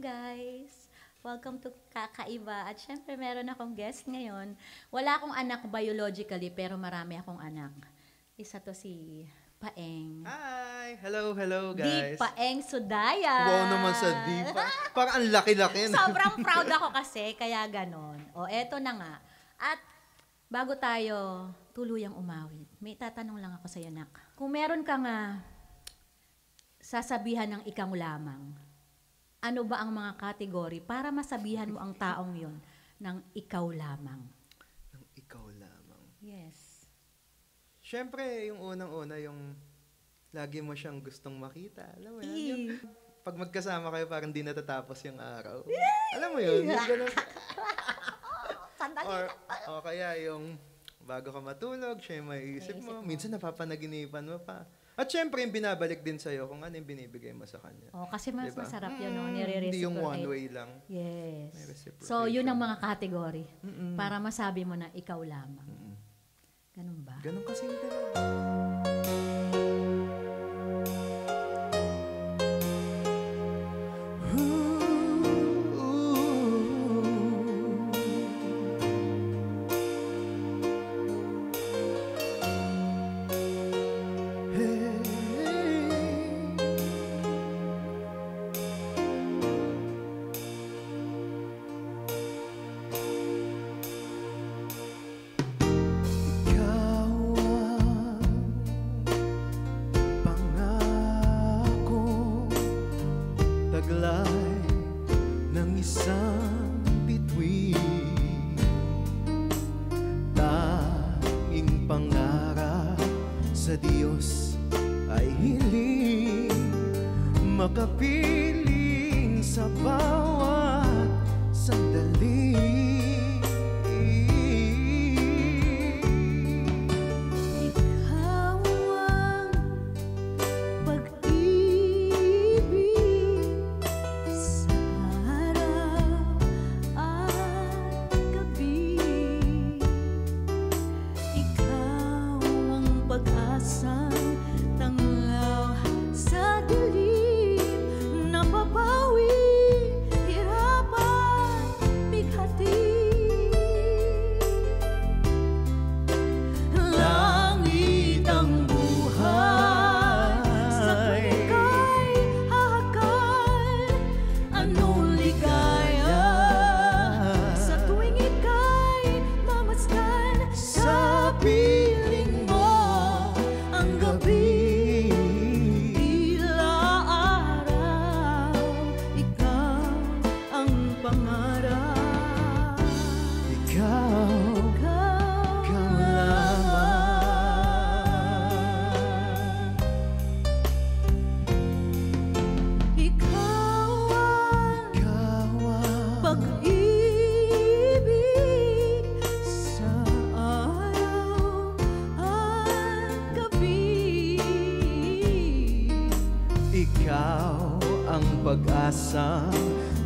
guys! Welcome to Kakaiba. At syempre meron akong guest ngayon. Wala akong anak biologically pero marami akong anak. Isa to si Paeng. Hi! Hello, hello Di guys. Paeng Sudaya. Wow naman sa di. Parang ang laki-laki. Sobrang proud ako kasi, kaya ganon. O eto na nga. At bago tayo tuluyang umawit, may tatanong lang ako sa'yo, nak. Kung meron ka nga sasabihan ng ikaw lamang, ano ba ang mga kategory para masabihan mo ang taong yon ng ikaw lamang? Ng ikaw lamang. Yes. Siyempre, yung unang-una, yung lagi mo siyang gustong makita. Alam mo yan? Yung, pag magkasama kayo, parang di natatapos yung araw. Alam mo yun? Yung ganun. O kaya yung bago ka matulog, siya yung maiisip mo. Minsan napapanaginipan mo pa. At syempre, yung binabalik din sa'yo kung ano yung binibigay mo sa kanya. Oh, kasi mas diba? masarap yun, no? Nire-reciprocate. Hindi yung one way lang. Yes. May reciprocation. So, yun ang mga category para masabi mo na ikaw lamang. Ganun ba? Ganun kasimple lang. Taglay ng isang bituin, tanging pangarap sa Diyos ay hiling makapiling sa bawat sandali. Pag-asang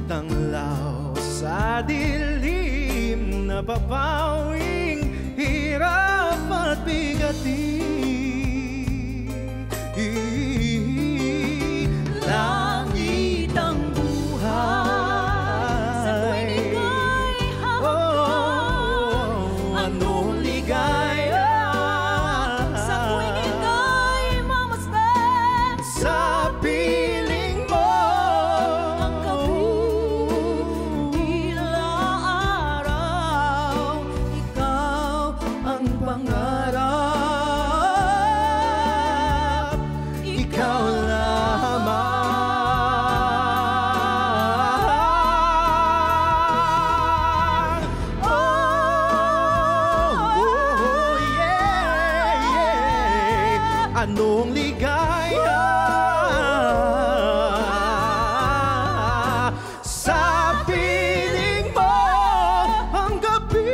tanglaw sa dilim na papawing hirap at bigatin. Langit ang buhay sa tuwing ika'y hahakal. Anong ligaya sa tuwing ika'y mamasdan sa piling mo. pangarap, ikaw lamang. Oh, yeah, yeah. Anong ligaya sa piling mo ang gabi.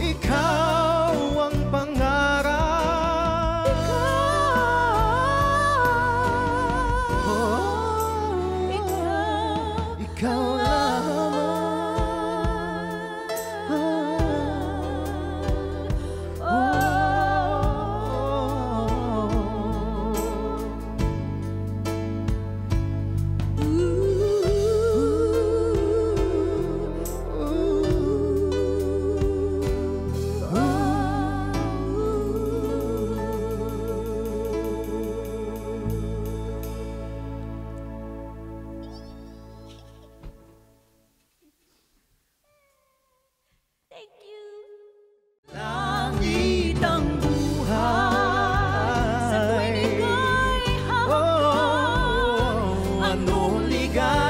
Ikaw ang pangarap. Ikaw lamang. kaibigan.